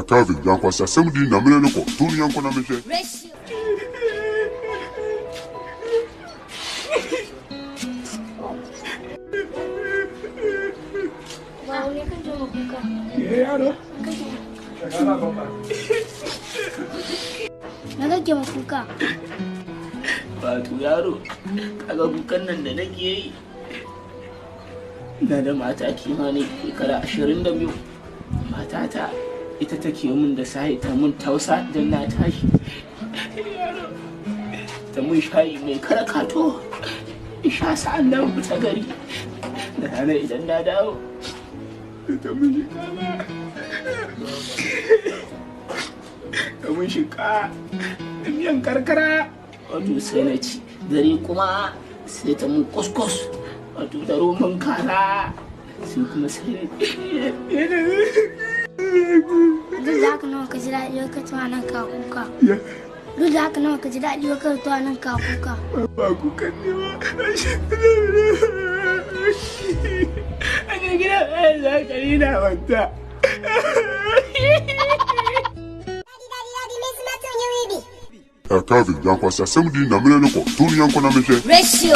Kevin, young was a somebody nominal for 2 young economic. Naga kuka. Wato yaro, kaga kukan nan da nake yi. Na da mata kimanin shekara 22. Matata ita take min da sai ta mun tausa dan na tashi. Ta mun shayi mai karakato. Isha sa'an nan ta gari. Da rana idan na dawo. Ta mun shikama. Ta mun shika. Miyan karkara. Wato sai na ci. Dare kuma sai ta mun kuskus. Wato da roman kaza. Sai kuma sai duk da haka nawa ka ji daɗi ka tuwa nan ka kuka. Duk da haka nawa ka ji daɗi ka tuwa nan ka kuka. Ba kukan ne ba. A gida ɗaya za ka yi na wanta. Kevin, young was a somebody nominal for 2 young economic. Ratio.